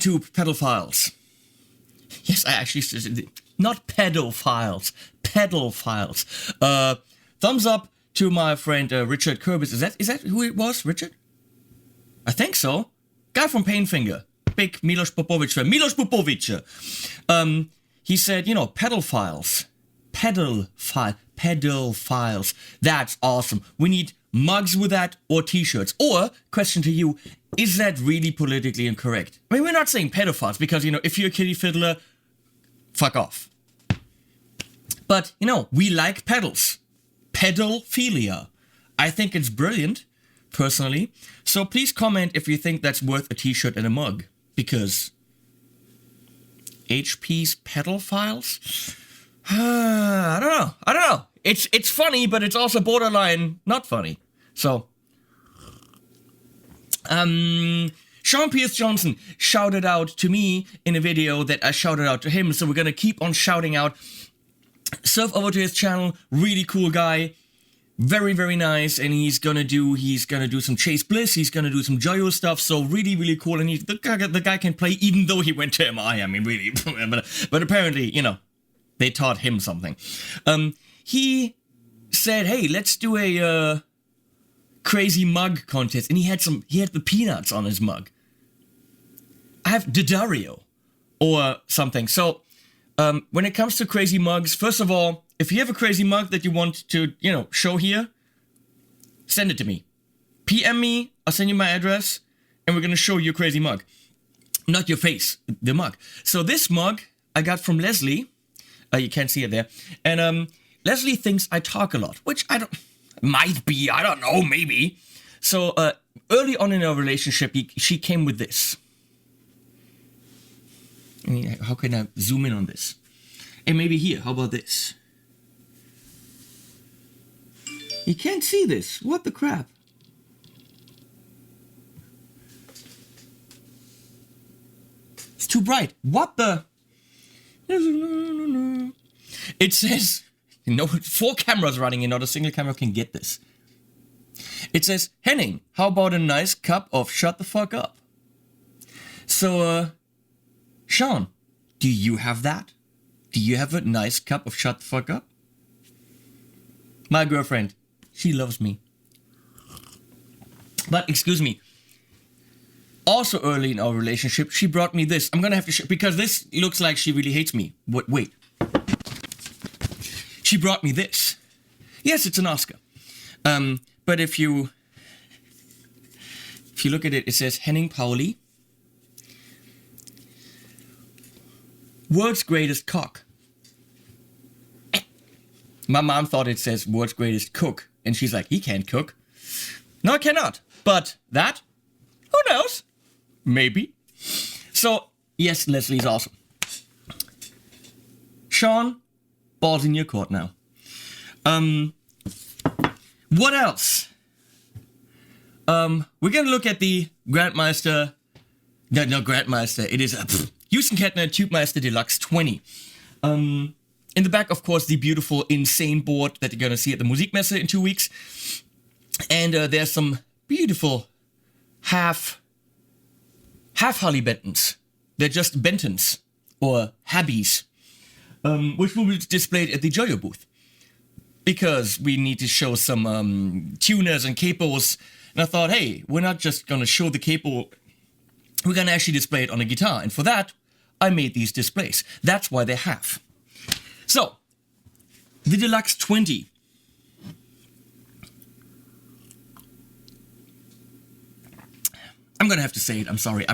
YouTube pedophiles. Yes, I actually said not pedophiles, pedophiles. Thumbs up to my friend Richard Kurbis. Is that who it was, Richard? I think so. Guy from Painfinger. Big Milos Popovic fan. Milos Popovic. He said, pedophiles. Pedophiles. That's awesome. We need mugs with that or t-shirts. Or, question to you, is that really politically incorrect? I mean, we're not saying pedophiles because, if you're a kitty fiddler, fuck off. But, we like pedals. Pedophilia. I think it's brilliant, personally. So please comment if you think that's worth a t-shirt and a mug. Because HP's pedophiles? I don't know. It's funny, but it's also borderline not funny. So, Sean Pierce Johnson shouted out to me in a video that I shouted out to him. So we're gonna keep on shouting out. Surf over to his channel. Really cool guy. Very, very nice. And he's gonna do some Chase Bliss. He's gonna do some Joyo stuff. So really, really cool. And the guy can play even though he went to MI. I mean, really. but apparently, they taught him something. He said, hey, let's do a crazy mug contest. And he had the peanuts on his mug. I have Daddario or something. So when it comes to crazy mugs, first of all, if you have a crazy mug that you want to, show here, send it to me. PM me, I'll send you my address, and we're gonna show you a crazy mug. Not your face, the mug. So this mug I got from Leslie. You can't see it there. And Leslie thinks I talk a lot, which I don't know, maybe. So early on in our relationship, she came with this. I mean, how can I zoom in on this? And maybe here, how about this? You can't see this. What the crap? It's too bright. What the? It says, 4 cameras running and not a single camera can get this. It says, Henning, how about a nice cup of shut the fuck up? So, Sean, do you have that? Do you have a nice cup of shut the fuck up? My girlfriend, she loves me. But, excuse me, also early in our relationship, she brought me this. I'm gonna have to show, because this looks like she really hates me. Wait. She brought me this. Yes, it's an Oscar. But if you look at it, it says Henning Pauli, world's greatest cock. My mom thought it says world's greatest cook, and she's like, he can't cook. No, I cannot. But that, who knows? Maybe. So, yes, Leslie's awesome. Sean, balls in your court now. What else? We're gonna look at the Grandmeister. No, Grandmeister. It is a Hughes and Kettner Tube Meister Deluxe 20. In the back, of course, the beautiful Insane board that you're going to see at the Musikmesse in 2 weeks. And there's some beautiful half Harley Bentons. They're just Bentons, or Habbies, which will be displayed at the Joyo booth. Because we need to show some tuners and capos. And I thought, hey, we're not just going to show the capo, we're going to actually display it on a guitar. And for that, I made these displays. That's why they're half. So, the Deluxe 20. I'm going to have to say it, I'm sorry,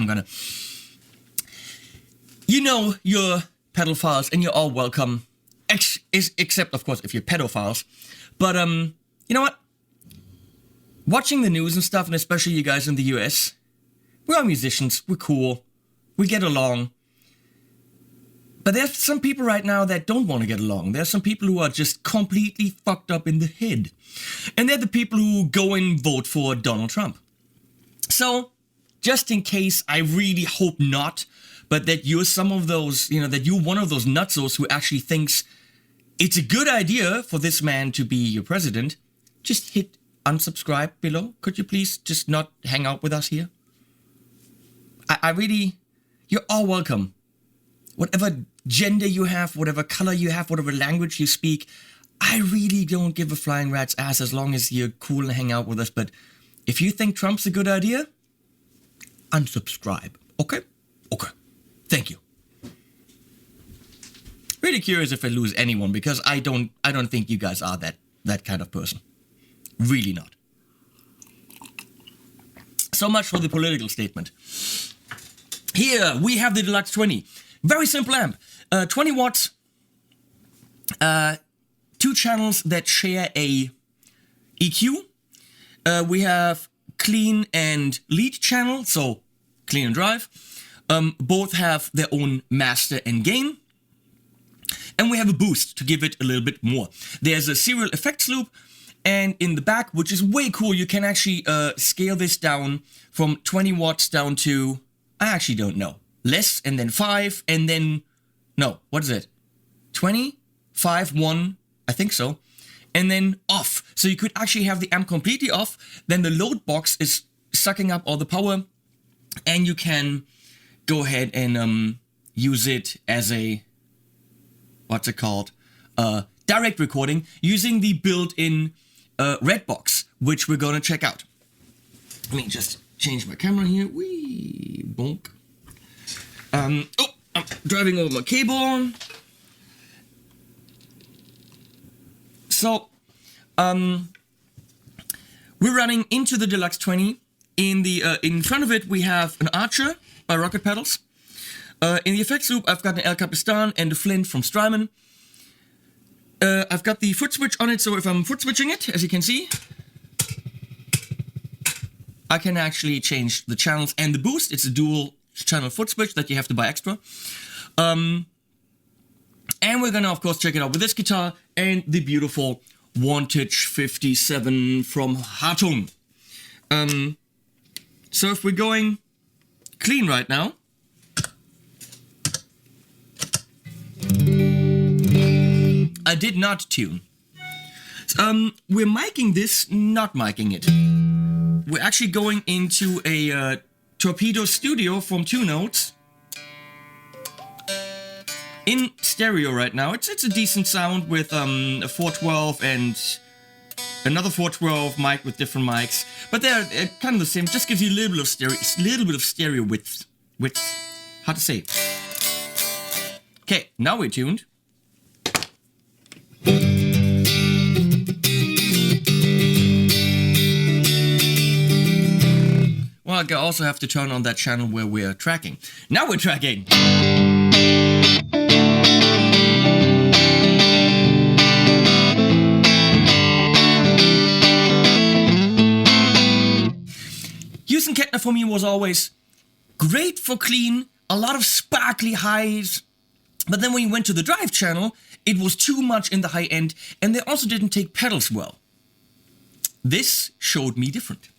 You know your pedophiles, and you're all welcome. Except, of course, if you're pedophiles. But, you know what? Watching the news and stuff, and especially you guys in the US, we're all musicians, we're cool, we get along. But there's some people right now that don't want to get along. There's some people who are just completely fucked up in the head. And they're the people who go and vote for Donald Trump. So, just in case, I really hope not, but that you're some of those, that you're one of those nutzos who actually thinks it's a good idea for this man to be your president, just hit unsubscribe below. Could you please just not hang out with us here? I really, you're all welcome. Whatever gender you have, whatever color you have, whatever language you speak, I really don't give a flying rat's ass as long as you're cool and hang out with us. But if you think Trump's a good idea, unsubscribe. Okay? Okay. Thank you. Really curious if I lose anyone, because I don't think you guys are that kind of person. Really not. So much for the political statement. Here we have the Deluxe 20. Very simple amp. 20 watts. 2 channels that share a EQ. We have clean and lead channel, so clean and drive. Both have their own master and gain. And we have a boost to give it a little bit more. There's a serial effects loop. And in the back, which is way cool, you can actually scale this down from 20 watts down to, I actually don't know, less, and then 5, and then, no, what is it? 20, 5, 1, I think so. And then off. So you could actually have the amp completely off. Then the load box is sucking up all the power. And you can go ahead and use it as a, what's it called? Direct recording using the built-in red box, which we're going to check out. Let me just change my camera here. Wee, bonk. I'm driving over my cable. So, we're running into the Deluxe 20. In front of it, we have an Archer by Rockett pedals. In the effects loop, I've got an El Capistan and a Flint from Strymon. I've got the foot switch on it, so if I'm foot switching it, as you can see, I can actually change the channels and the boost. It's a dual channel foot switch that you have to buy extra. And we're gonna, of course, check it out with this guitar and the beautiful Wantage 57 from Hartung. So if we're going clean right now, I did not tune. We're miking this, not miking it. We're actually going into a Torpedo Studio from 2 Notes. In stereo right now. It's a decent sound with a 412 and another 412 mic with different mics. But they're kind of the same. Just gives you a little bit of stereo width. How to say? Okay, now we're tuned. Well, I also have to turn on that channel where we're tracking. Now we're tracking! Hughes and Kettner for me was always great for clean, a lot of sparkly highs, but then when you went to the drive channel, it was too much in the high end, and they also didn't take pedals well. This showed me different.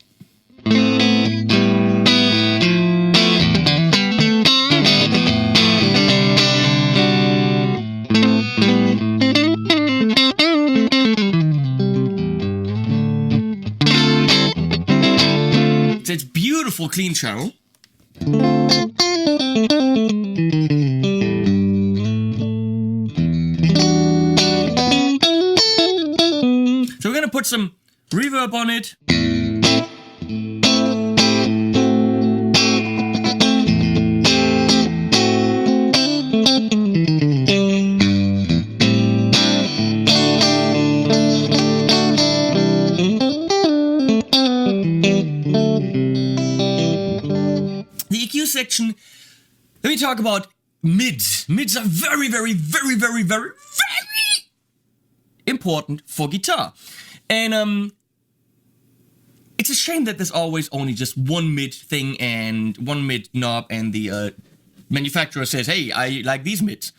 beautiful clean channel. So we're gonna put some reverb on it. The EQ section, let me talk about mids. Mids are very, very, very, very, very, very important for guitar. And it's a shame that there's always only just one mid thing and one mid knob, and the manufacturer says, hey, I like these mids.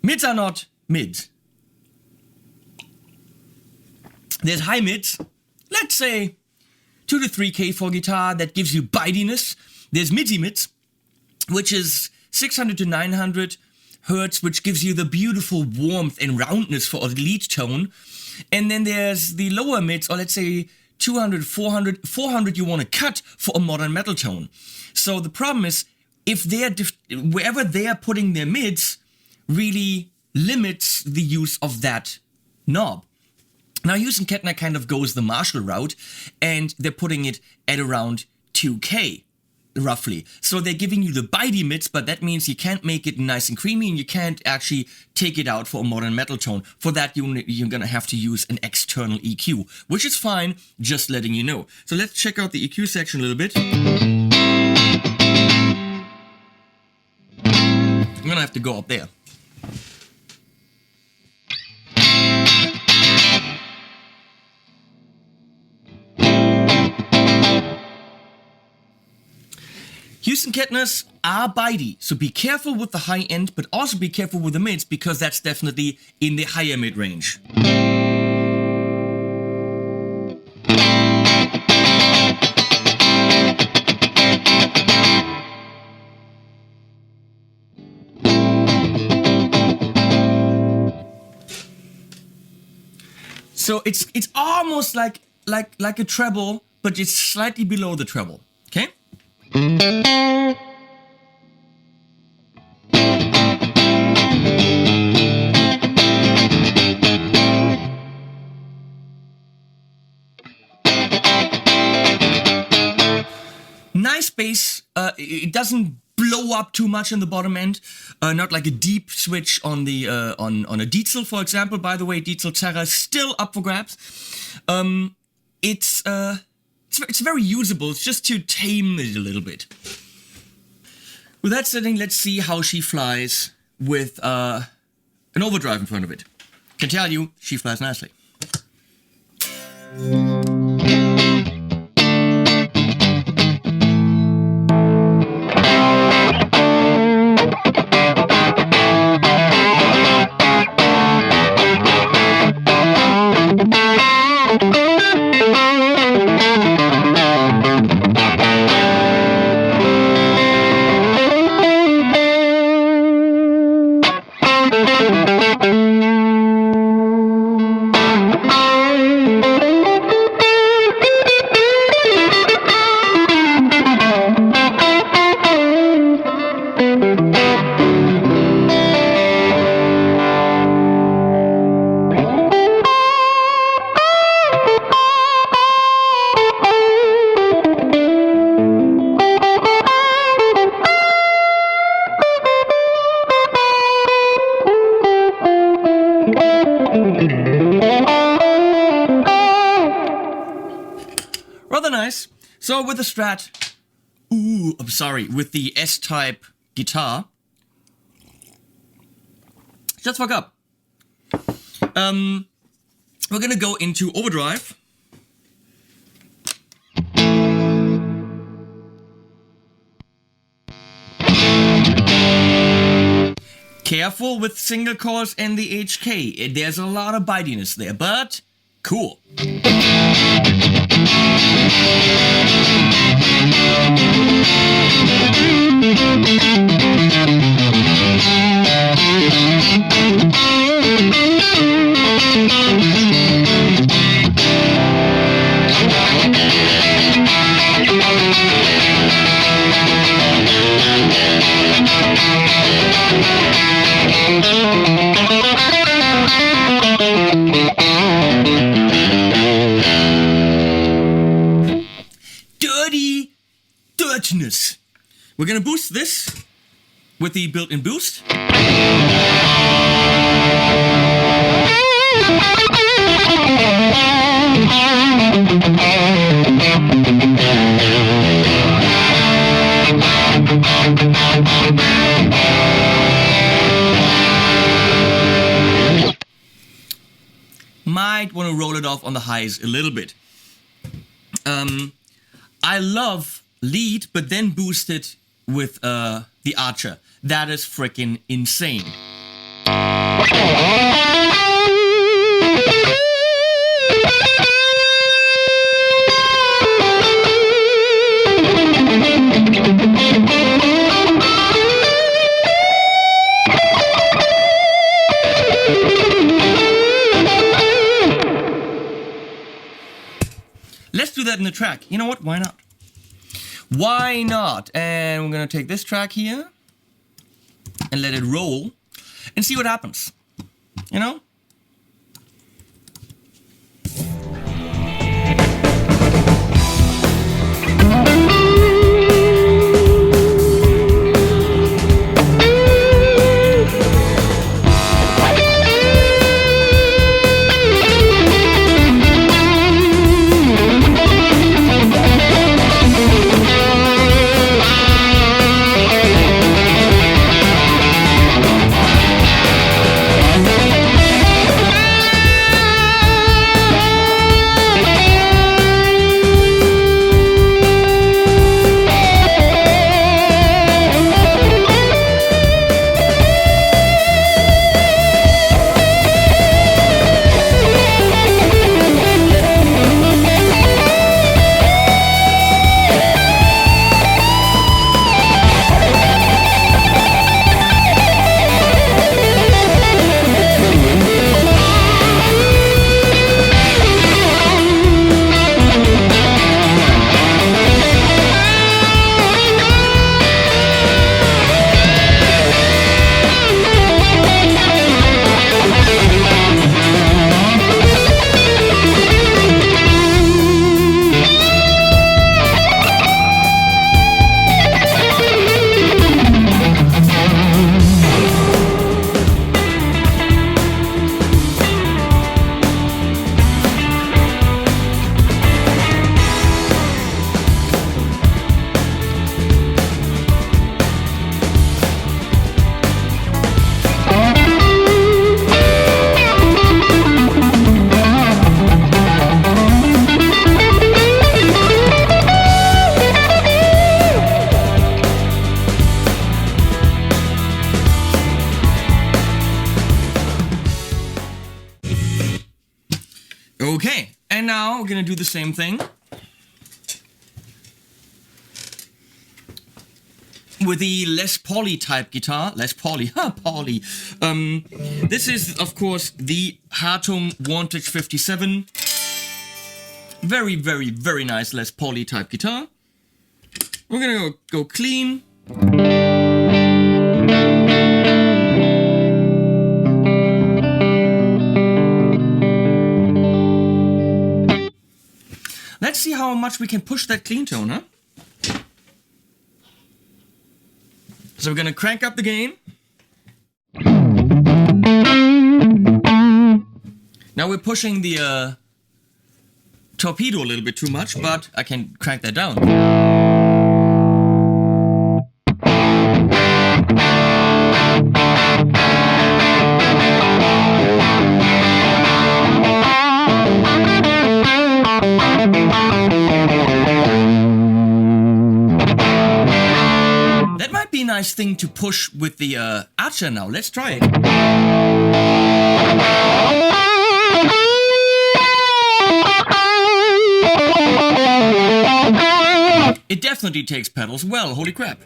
Mids are not mids. There's high mids, let's say 2 to 3K for guitar, that gives you bitiness. There's midi mids, which is 600 to 900 hertz, which gives you the beautiful warmth and roundness for a lead tone. And then there's the lower mids, or let's say 200, 400, 400 you want to cut for a modern metal tone. So the problem is, if they're wherever they are putting their mids really limits the use of that knob. Now Hughes and Kettner kind of goes the Marshall route, and they're putting it at around 2K. Roughly. So they're giving you the bitey mids, but that means you can't make it nice and creamy, and you can't actually take it out for a modern metal tone. For that, you're gonna have to use an external EQ, which is fine, just letting you know. So let's check out the EQ section a little bit. I'm gonna have to go up there. Hughes and Kettners are bitey, so be careful with the high end, but also be careful with the mids, because that's definitely in the higher mid range. So it's almost like a treble, but it's slightly below the treble. Okay? Nice bass. It doesn't blow up too much in the bottom end. Not like a deep switch on the on a Diesel, for example. By the way, Diesel Terra is still up for grabs. It's very usable. It's just to tame it a little bit. With that setting, let's see how she flies with an overdrive in front of it. Can tell you, she flies nicely. Rather nice. So with the Strat, with the S-type guitar, just fuck up. We're gonna go into Overdrive. Careful with single coils and the HK. There's a lot of bitiness there, but cool. We're gonna boost this with the built-in boost. Might want to roll it off on the highs a little bit. I love lead, but then boost it with the Archer. That is freaking insane. Let's do that in the track. You know what? Why not? Why not? And we're gonna take this track here and let it roll and see what happens. You know? Okay, and now we're gonna do the same thing with the Les Pauly type guitar. Les Pauly, Pauly. This is, of course, the Hartung Vantage 57. Very, very, very nice Les Pauly type guitar. We're gonna go clean. Let's see how much we can push that clean tone, huh? So we're gonna crank up the gain. Now we're pushing the Torpedo a little bit too much, but I can crank that down. That might be a nice thing to push with the Archer now. Let's try it. It definitely takes pedals well, holy crap.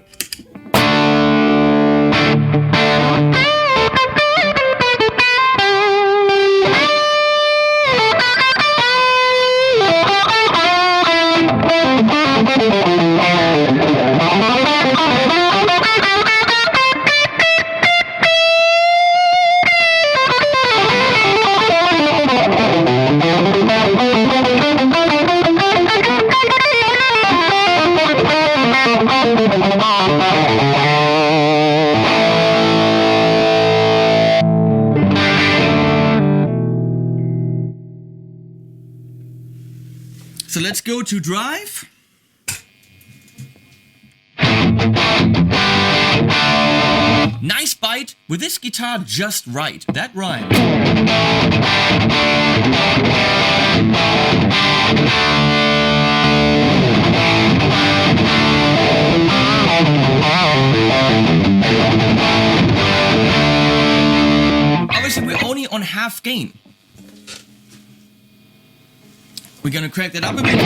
So let's go to Drive. Nice bite with this guitar just right. That rhymes. Obviously, we're only on half gain. We're gonna crack that up a bit.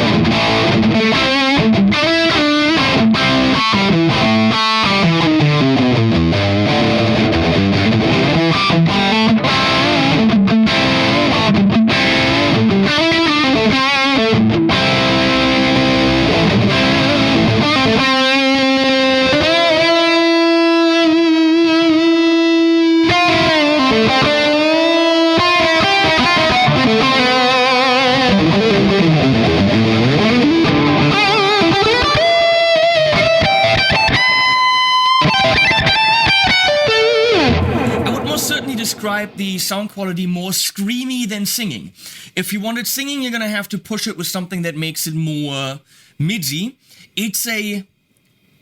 Describe the sound quality more screamy than singing. If you wanted singing, you're gonna have to push it with something that makes it more midsy. It's a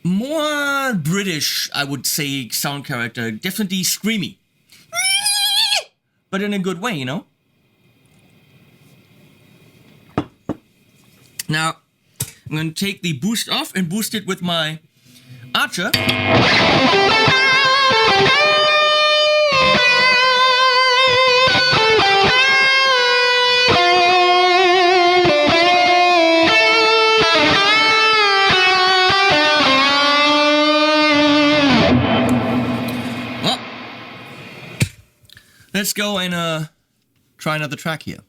more British, I would say, sound character. Definitely screamy. But in a good way, you know? Now, I'm gonna take the boost off and boost it with my Archer. Let's go and try another track here.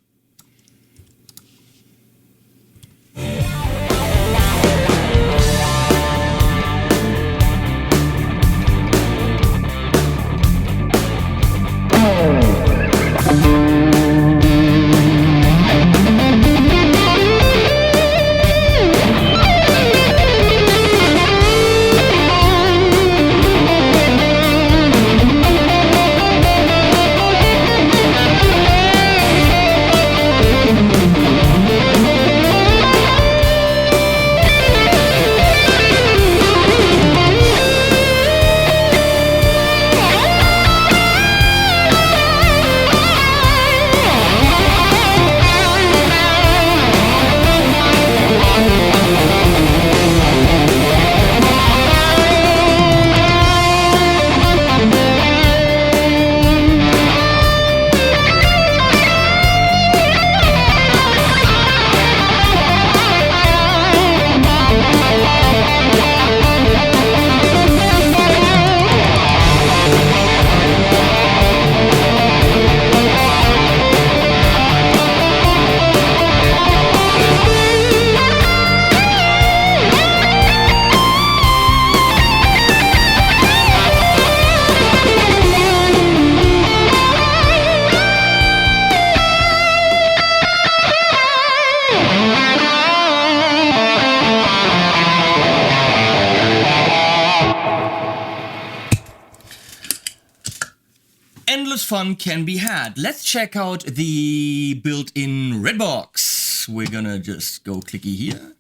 Fun can be had. Let's check out the built-in red box. We're gonna just go clicky here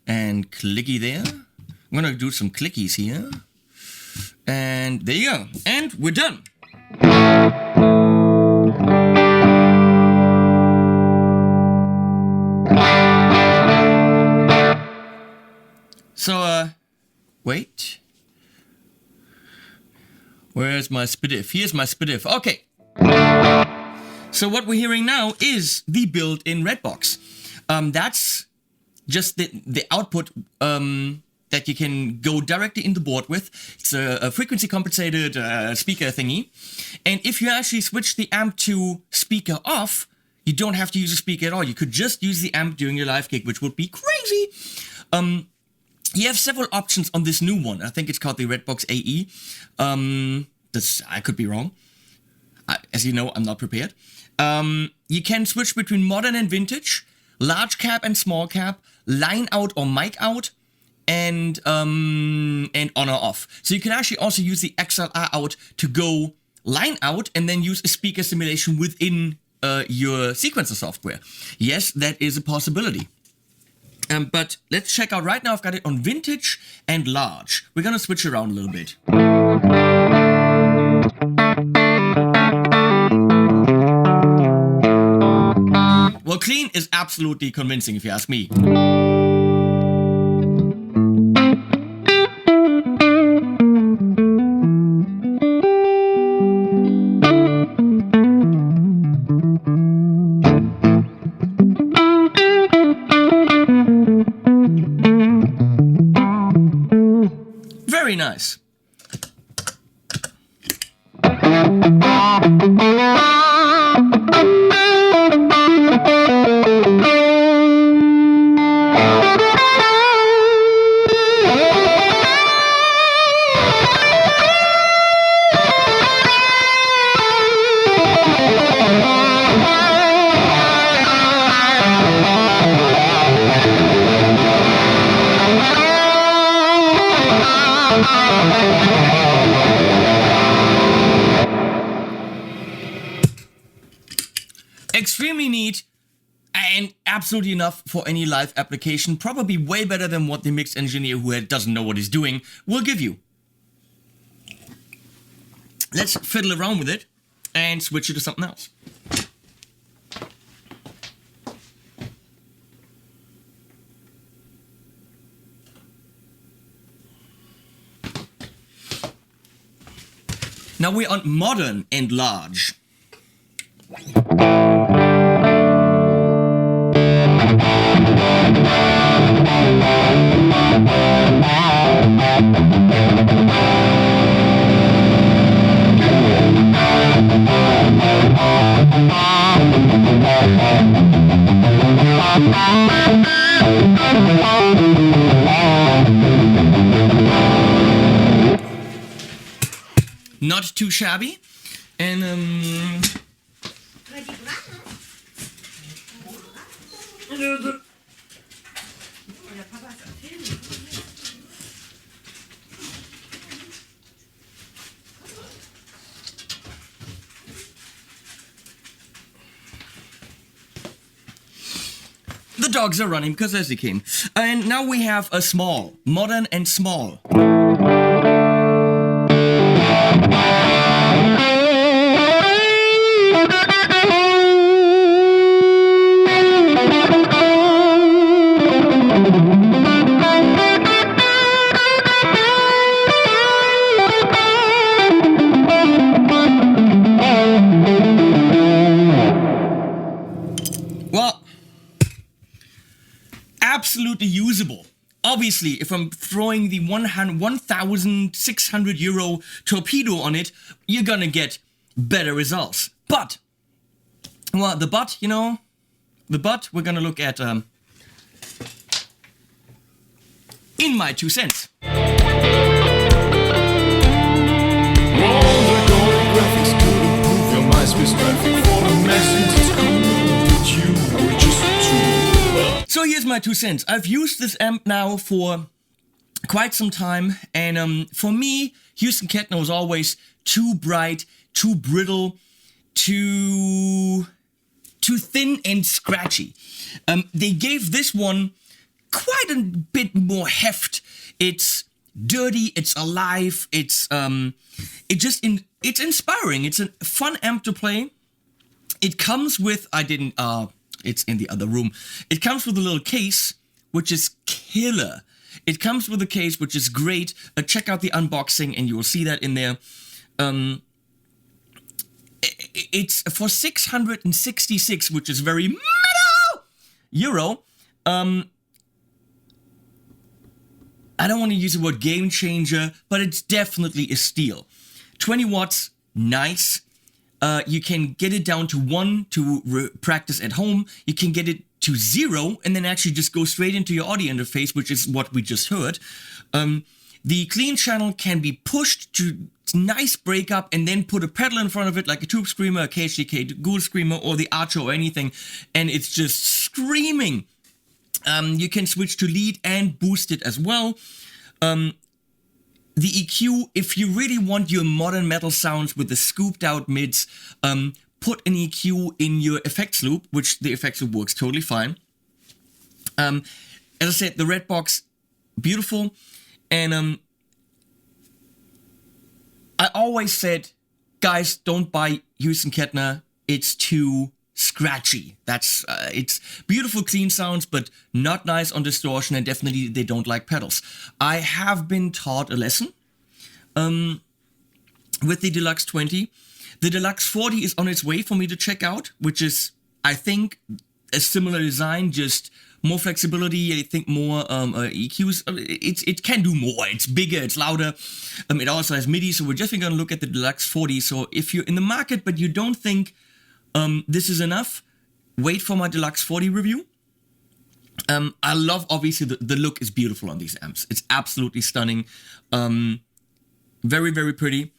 and clicky there. I'm gonna do some clickies here. And there you go. And we're done. So, wait. Where's my spidiff? Here's my spidiff. Okay. So what we're hearing now is the built-in red box. That's just the output that you can go directly in the board with. It's a frequency compensated speaker thingy. And if you actually switch the amp to speaker off, you don't have to use a speaker at all. You could just use the amp during your live gig, which would be crazy. You have several options on this new one. I think it's called the Redbox AE. I could be wrong. As you know, I'm not prepared. You can switch between modern and vintage, large cap and small cap, line out or mic out, and on or off. So you can actually also use the XLR out to go line out and then use a speaker simulation within your sequencer software. Yes, that is a possibility. But let's check out right now. I've got it on vintage and large. We're gonna switch around a little bit. Well, clean is absolutely convincing if you ask me. Very nice. Extremely neat and absolutely enough for any live application. Probably way better than what the mix engineer who doesn't know what he's doing will give you. Let's fiddle around with it and switch it to something else. Now we're on modern and large. Not too shabby, and the dogs are running because as they came. And now we have a small, modern and small. Well, absolutely usable. Obviously, if I'm throwing the 1,600 euro Torpedo on it, you're gonna get better results. But, well, the butt, you know, we're gonna look at, in my 2 cents. So here's my 2 cents. I've used this amp now for quite some time, and for me, Hughes and Kettner was always too bright, too brittle, too thin and scratchy. They gave this one quite a bit more heft. It's dirty, it's alive, it's inspiring. It's a fun amp to play. It comes with, it's in the other room. It comes with a little case, which is killer. It comes with a case, which is great. Check out the unboxing and you will see that in there. It's for 666, which is very metal euro. I don't want to use the word game changer, but it's definitely a steal. 20 watts, nice. You can get it down to 1 to practice at home. You can get it to 0 and then actually just go straight into your audio interface, which is what we just heard. The clean channel can be pushed to nice breakup and then put a pedal in front of it like a Tube Screamer, a KHDK Ghoul Screamer, or the Archer or anything, and it's just screaming. You can switch to lead and boost it as well. The EQ, if you really want your modern metal sounds with the scooped out mids, put an EQ in your effects loop, which the effects loop works totally fine. as I said, the red box, beautiful. And I always said, guys, don't buy Hughes and Kettner. It's too scratchy. That's it's beautiful, clean sounds, but not nice on distortion, and definitely they don't like pedals. I have been taught a lesson with the Deluxe 20. The Deluxe 40 is on its way for me to check out, which is, I think, a similar design, just more flexibility. I think more EQs. It can do more. It's bigger. It's louder. It also has MIDI. So we're just going to look at the Deluxe 40. So if you're in the market but you don't think this is enough, wait for my Deluxe 40 review. I love, obviously, the look is beautiful on these amps. It's absolutely stunning. Very, very pretty.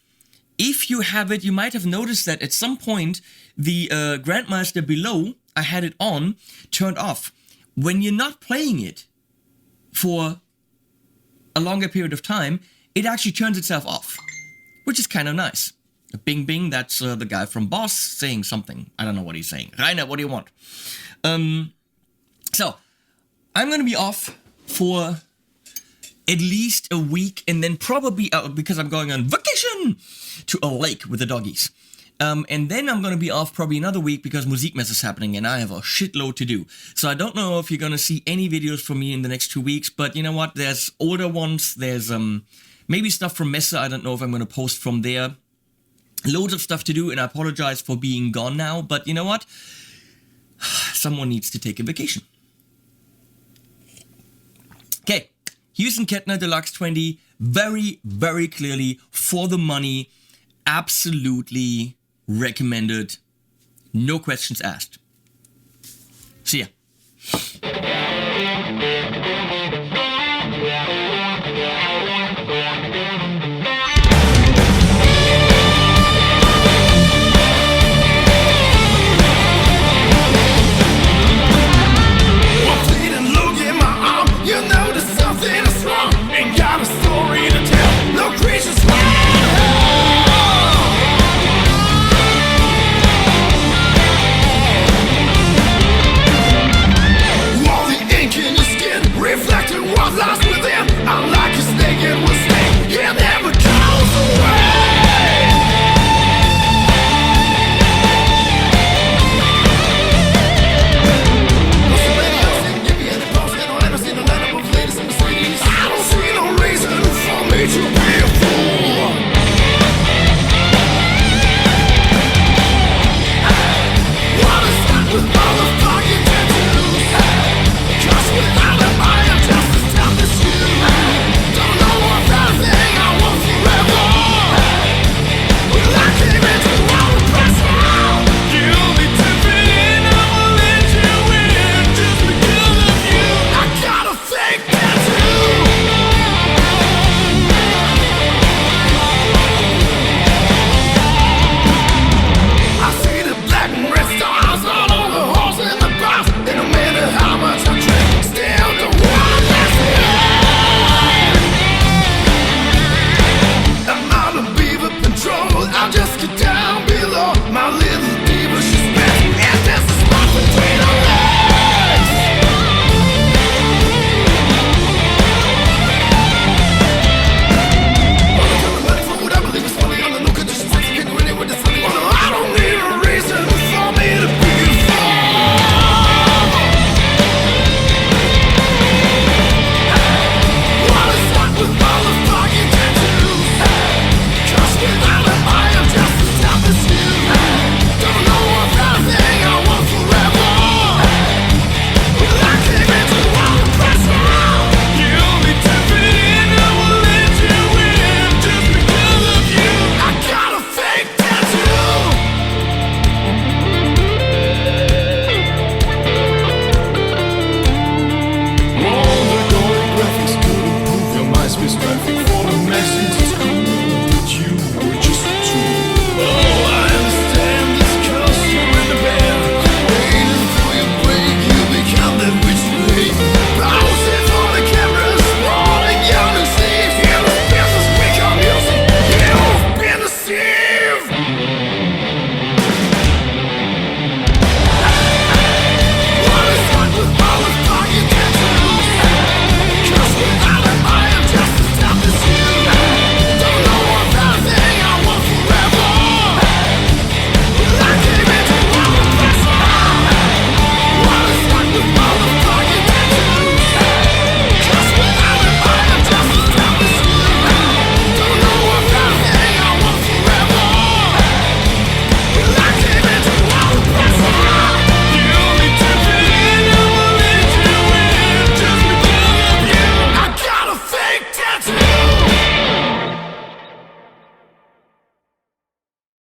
If you have it, you might have noticed that at some point the Grandmaster below, I had it on, turned off. When you're not playing it for a longer period of time, it actually turns itself off, which is kind of nice. Bing bing, that's the guy from Boss saying something. I don't know what he's saying. Rainer, what do you want? So, I'm going to be off for at least a week, and then probably, because I'm going on vacation to a lake with the doggies. And then I'm going to be off probably another week because Musikmesse is happening and I have a shitload to do. So I don't know if you're going to see any videos from me in the next 2 weeks, but you know what? There's older ones. There's maybe stuff from Messe. I don't know if I'm going to post from there. Loads of stuff to do, and I apologize for being gone now, but you know what? Someone needs to take a vacation. Okay, Hughes and Kettner Deluxe 20, very, very clearly for the money, absolutely recommended, no questions asked. See ya.